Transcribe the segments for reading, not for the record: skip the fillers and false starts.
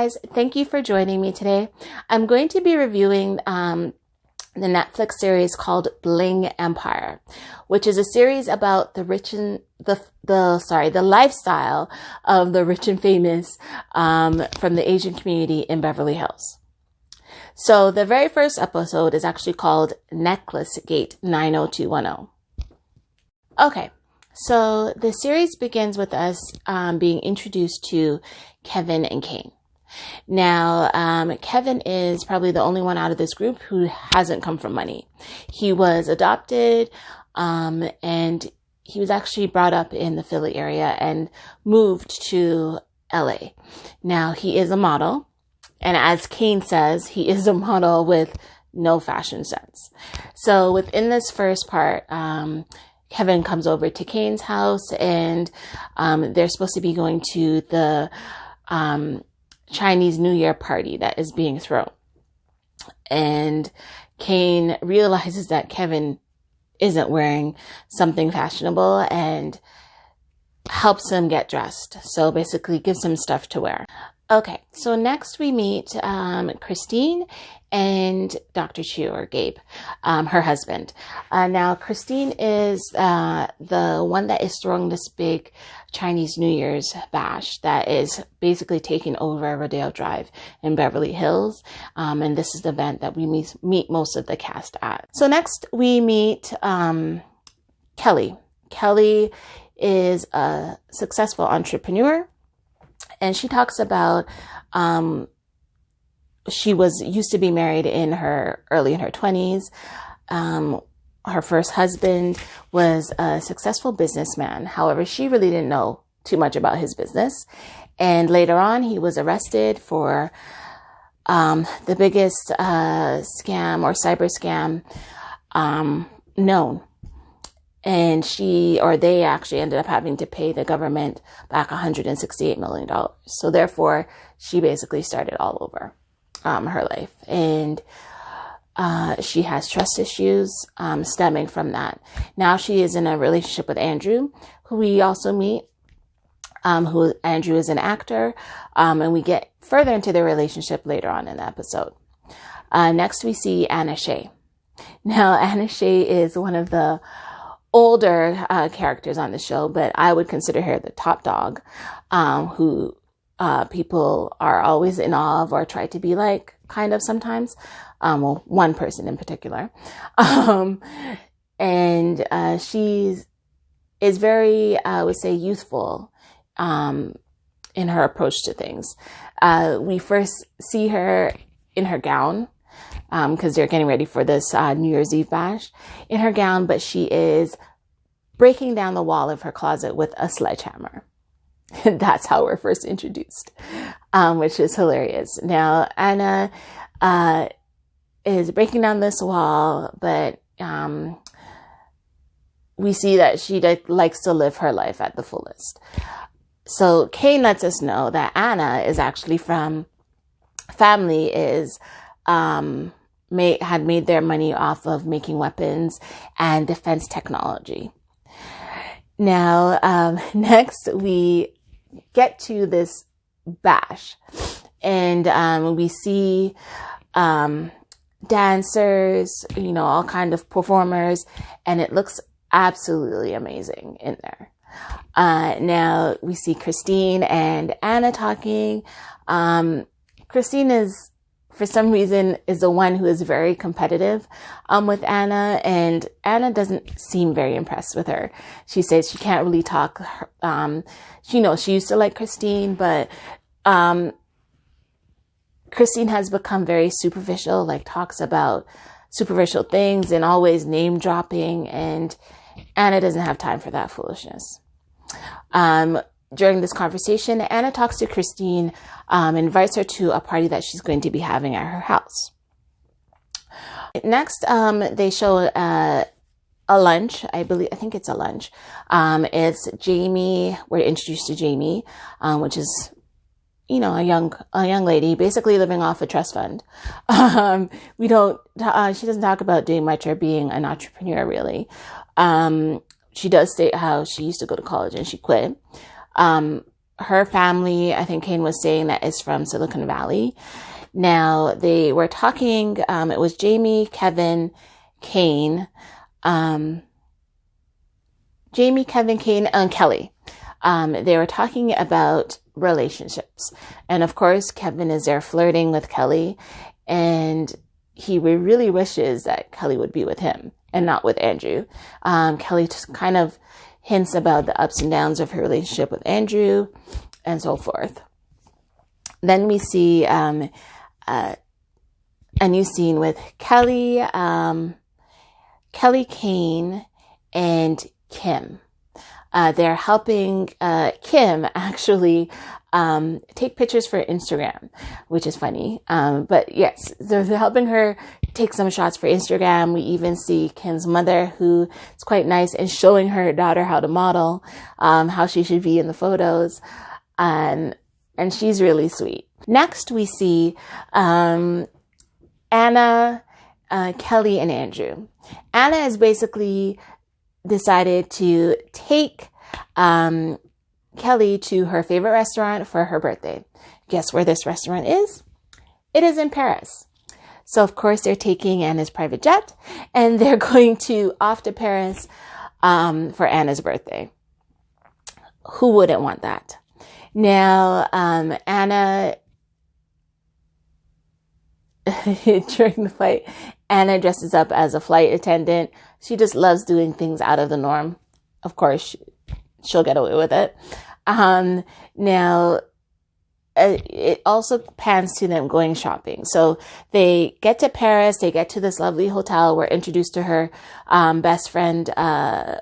Guys, thank you for joining me today. I'm going to be reviewing the Netflix series called Bling Empire, which is a series about the rich and the lifestyle of the rich and famous from the Asian community in Beverly Hills. So the very first episode is actually called Necklace Gate 90210. Okay, so the series begins with us being introduced to Kevin and Kane. Now, Kevin is probably the only one out of this group who hasn't come from money. He was adopted, and he was actually brought up in the Philly area and moved to LA. Now, he is a model, and as Kane says, he is a model with no fashion sense. So within this first part, Kevin comes over to Kane's house, and they're supposed to be going to the Chinese New Year party that is being thrown. And Kane realizes that Kevin isn't wearing something fashionable and helps him get dressed. So basically gives him stuff to wear. Okay, so next we meet Christine and Dr. Chiu, or Gabe, her husband. Now, Christine is the one that is throwing this big Chinese New Year's bash that is basically taking over Rodeo Drive in Beverly Hills. And this is the event that we meet most of the cast at. So next we meet Kelly. Kelly is a successful entrepreneur, and she talks about she used to be married early in her 20s. Her first husband was a successful businessman. However, she really didn't know too much about his business. And later on, he was arrested for the biggest scam or cyber scam known. And they actually ended up having to pay the government back $168 million. So therefore, she basically started all over her life. And she has trust issues stemming from that. Now she is in a relationship with Andrew, who we also meet. Andrew is an actor, and we get further into their relationship later on in the episode. Next, we see Anna Shay. Now, Anna Shay is one of the older characters on the show, but I would consider her the top dog, who people are always in awe of or try to be like, kind of sometimes. Well, one person in particular. And she is very, I would say, youthful in her approach to things. We first see her in her gown, because they're getting ready for this New Year's Eve bash, in her gown, but she is breaking down the wall of her closet with a sledgehammer. That's how we're first introduced, which is hilarious. Now, Anna is breaking down this wall, but we see that she likes to live her life at the fullest. So Kane lets us know that Anna is actually from family had made their money off of making weapons and defense technology. Now, next we get to this bash, and we see dancers, all kind of performers, and it looks absolutely amazing in there. Now we see Christine and Anna talking. Christine is, for some reason, is the one who is very competitive with Anna, and Anna doesn't seem very impressed with her. She says she can't really talk. She used to like Christine, but Christine has become very superficial, like talks about superficial things and always name dropping, and Anna doesn't have time for that foolishness. During this conversation, Anna talks to Christine, invites her to a party that she's going to be having at her house. Next, they show a lunch. I think it's a lunch. It's Jamie. We're introduced to Jamie, which is, a young lady basically living off a trust fund. She doesn't talk about doing much or being an entrepreneur really. She does state how she used to go to college and she quit. her family, I think Kane was saying, that is from Silicon Valley. Now, they were talking, it was Jamie, Kevin, Kane, and Kelly. They were talking about relationships. And of course, Kevin is there flirting with Kelly, and he really wishes that Kelly would be with him and not with Andrew. Kelly just kind of hints about the ups and downs of her relationship with Andrew and so forth. Then we see a new scene with Kelly, Kane, and Kim. They're helping Kim actually take pictures for Instagram, which is funny. But yes, they're helping her take some shots for Instagram. We even see Kim's mother, who is quite nice, and showing her daughter how to model, how she should be in the photos. And she's really sweet. Next, we see Anna, Kelly, and Andrew. Anna has basically decided to take Kelly to her favorite restaurant for her birthday. Guess where this restaurant is? It is in Paris. So, of course, they're taking Anna's private jet, and they're going off to Paris for Anna's birthday. Who wouldn't want that? Now, Anna, during the flight, Anna dresses up as a flight attendant. She just loves doing things out of the norm. Of course, she'll get away with it. Now, it also pans to them going shopping. So they get to Paris. They get to this lovely hotel. We're introduced to her best friend,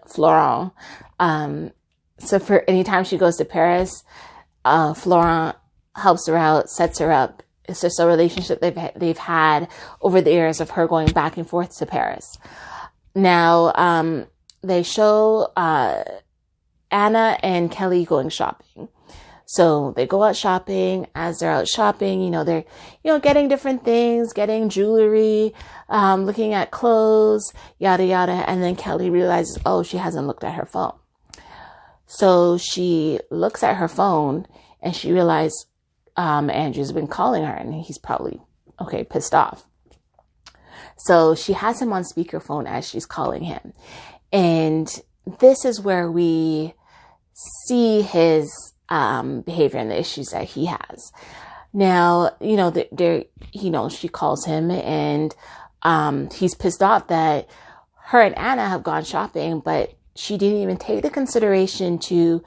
Florent. So for any time she goes to Paris, Florent helps her out, sets her up. It's just a relationship they've had over the years of her going back and forth to Paris. Now, they show Anna and Kelly going shopping. So they go out shopping. As they're out shopping, they're, getting different things, getting jewelry, looking at clothes, yada, yada. And then Kelly realizes, she hasn't looked at her phone. So she looks at her phone and she realizes, Andrew's been calling her, and he's probably, pissed off. So she has him on speakerphone as she's calling him. And this is where we see his behavior and the issues that he has. Now, she calls him, and he's pissed off that her and Anna have gone shopping, but she didn't even take the consideration to,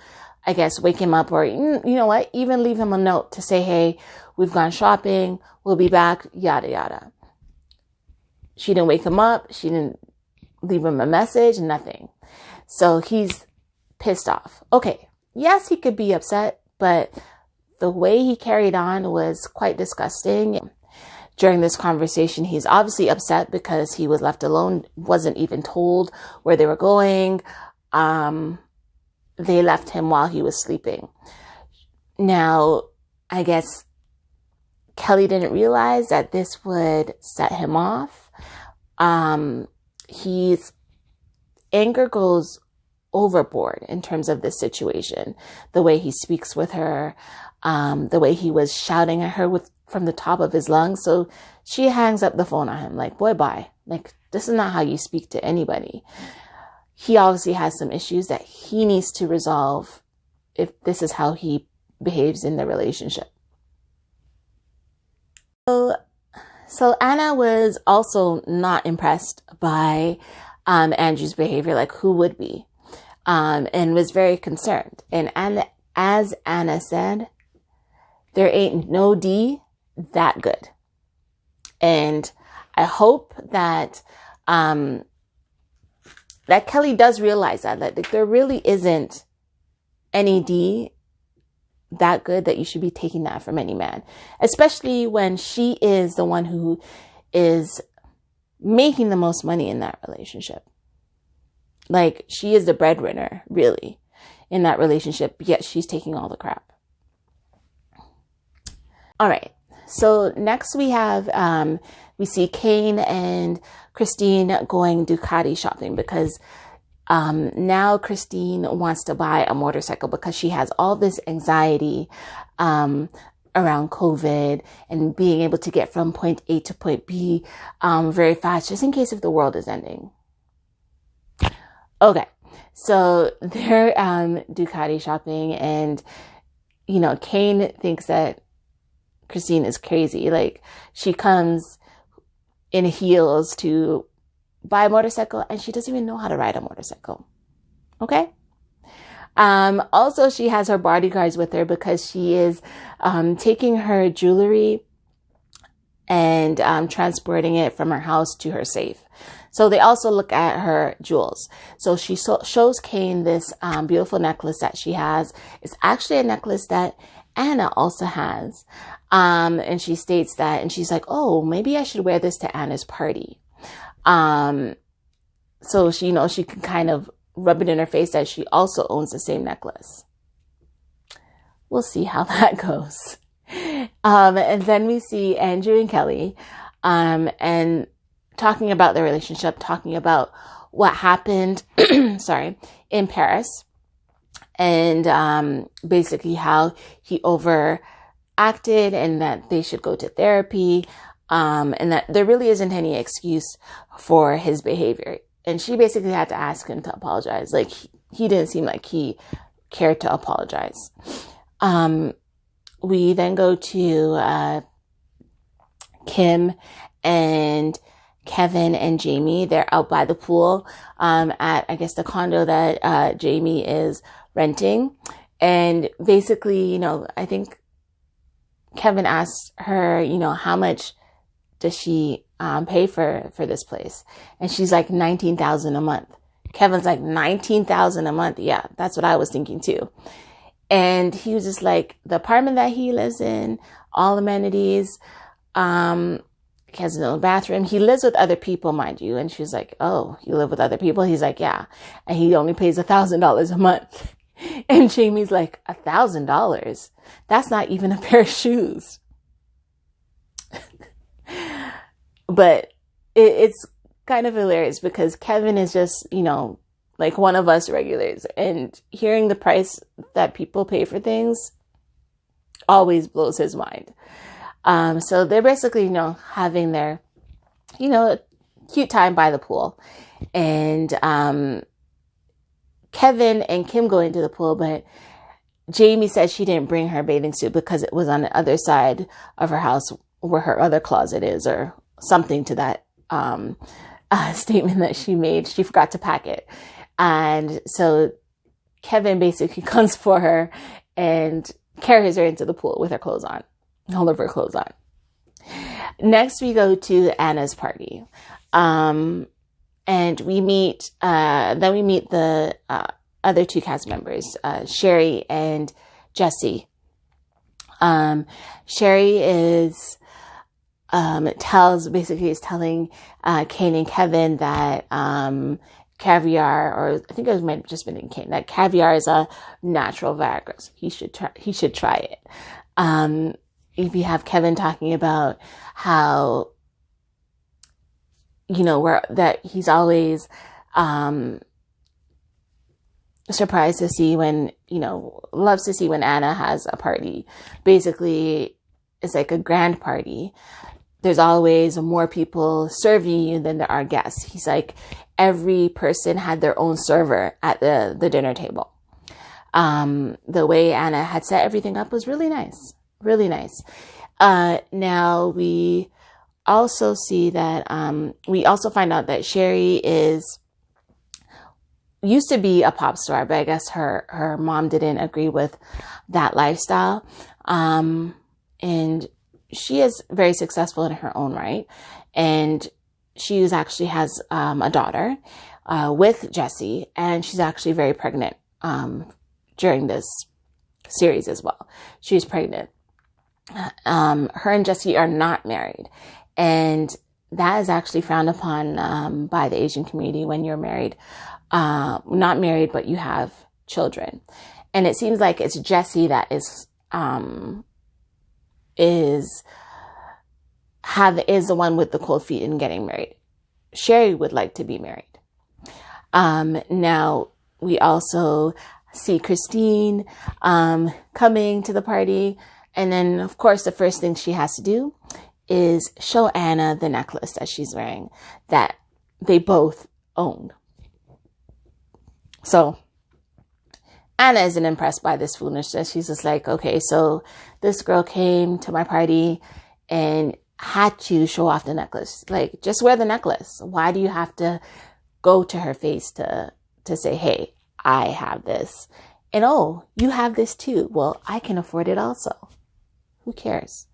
I guess, wake him up, or, even leave him a note to say, hey, we've gone shopping, we'll be back, yada, yada. She didn't wake him up. She didn't leave him a message, nothing. So he's pissed off. Okay, yes, he could be upset, but the way he carried on was quite disgusting. During this conversation, he's obviously upset because he was left alone, wasn't even told where they were going. They left him while he was sleeping. Now, I guess Kelly didn't realize that this would set him off. His anger goes overboard in terms of this situation. The way he speaks with her, the way he was shouting at her from the top of his lungs. So she hangs up the phone on him like, boy, bye. Like, this is not how you speak to anybody. He obviously has some issues that he needs to resolve if this is how he behaves in the relationship. So Anna was also not impressed by Andrew's behavior, like who would be, and was very concerned. And as Anna said, there ain't no D that good. And I hope that that Kelly does realize that there really isn't any D that good that you should be taking that from any man, especially when she is the one who is making the most money in that relationship. Like, she is the breadwinner, really, in that relationship, yet she's taking all the crap. All right. So next we have, we see Kane and Christine going Ducati shopping because Now Christine wants to buy a motorcycle because she has all this anxiety around COVID and being able to get from point A to point B very fast, just in case if the world is ending. Okay, so they're Ducati shopping, and Kane thinks that Christine is crazy. Like, she comes in heels to buy a motorcycle, and she doesn't even know how to ride a motorcycle. Okay. Also, she has her bodyguards with her because she is taking her jewelry and transporting it from her house to her safe. So they also look at her jewels. So she shows Kane this beautiful necklace that she has. It's actually a necklace that Anna also has. And she states that, and she's like, oh, maybe I should wear this to Anna's party. So she, she can kind of rub it in her face that she also owns the same necklace. We'll see how that goes. And then we see Andrew and Kelly, and talking about their relationship, talking about what happened, in Paris, and basically how he overacted and that they should go to therapy, and that there really isn't any excuse for his behavior. And she basically had to ask him to apologize. Like, he didn't seem like he cared to apologize. We then go to Kim and Kevin and Jamie. They're out by the pool at, I guess, the condo that Jamie is renting. And basically, I think Kevin asked her, how much does she pay for this place? And she's like, $19,000 a month. Kevin's like, $19,000 a month. Yeah, that's what I was thinking too. And he was just like, the apartment that he lives in, all amenities, he has no bathroom. He lives with other people, mind you. And she's like, oh, you live with other people? He's like, yeah. And he only pays $1,000 a month. And Jamie's like, $1,000? That's not even a pair of shoes. But it's kind of hilarious because Kevin is just, like one of us regulars, and hearing the price that people pay for things always blows his mind. So they're basically, having their, cute time by the pool, and Kevin and Kim go into the pool, but Jamie said she didn't bring her bathing suit because it was on the other side of her house where her other closet is, or something to that statement that she made. She forgot to pack it. And so Kevin basically comes for her and carries her into the pool with her clothes on, all of her clothes on. Next, we go to Anna's party. And we meet the other two cast members, Sherry and Jessy. Sherry is telling Kane and Kevin that caviar, or I think it might have just been in Kane, that caviar is a natural Viagra. So he should try it. If you have Kevin talking about how, that he's always surprised to see when, loves to see when Anna has a party. Basically, it's like a grand party. There's always more people serving you than there are guests. He's like, every person had their own server at the dinner table. The way Anna had set everything up was really nice. Really nice. Now we also see that, we also find out that Sherry used to be a pop star, but I guess her mom didn't agree with that lifestyle. And she is very successful in her own right. And she actually has a daughter with Jessy, and she's actually very pregnant during this series as well. She's pregnant. Her and Jessy are not married, and that is actually frowned upon by the Asian community when you're married, not married, but you have children. And it seems like it's Jessy that is the one with the cold feet in getting married. Sherry would like to be married. Now we also see Christine, coming to the party. And then of course, the first thing she has to do is show Anna the necklace that she's wearing that they both own. So Anna isn't impressed by this foolishness. She's just like, okay, so this girl came to my party and had to show off the necklace. Like, just wear the necklace. Why do you have to go to her face to say, hey, I have this? And oh, you have this too. Well, I can afford it also. Who cares?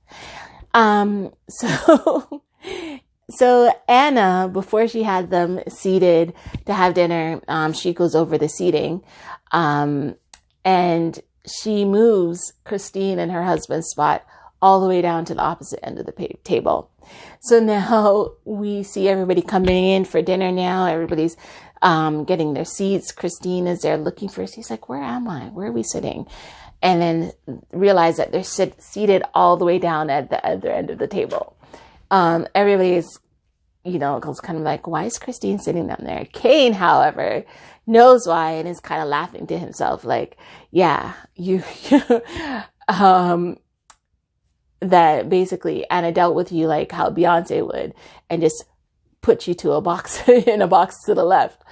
So Anna, before she had them seated to have dinner, she goes over the seating, and she moves Christine and her husband's spot all the way down to the opposite end of the table. So now we see everybody coming in for dinner now. Everybody's getting their seats. Christine is there looking for us. She's like, where am I? Where are we sitting? And then realize that they're seated all the way down at the other end of the table. Everybody's, goes kind of like, why is Christine sitting down there? Kane, however, knows why and is kind of laughing to himself. Like, yeah, that basically Anna dealt with you like how Beyonce would and just put you to a box in a box to the left.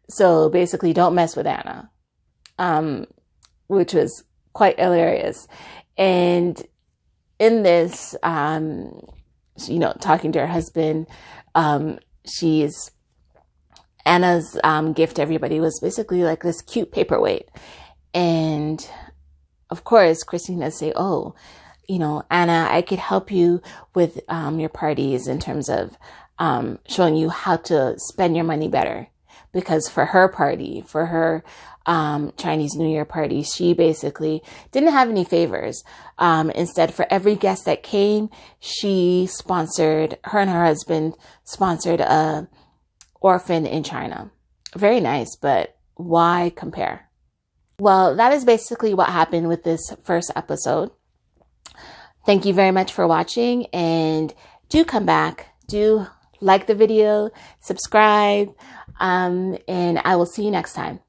So basically don't mess with Anna, which was quite hilarious. And in this, talking to her husband, Anna's gift to everybody was basically like this cute paperweight. And of course, Christina say, oh, Anna, I could help you with your parties in terms of showing you how to spend your money better. Because for her party, for her Chinese New Year party, she basically didn't have any favors. Instead, for every guest that came, her and her husband sponsored a orphan in China. Very nice, but why compare? Well, that is basically what happened with this first episode. Thank you very much for watching, and do come back. Do like the video, subscribe, and I will see you next time.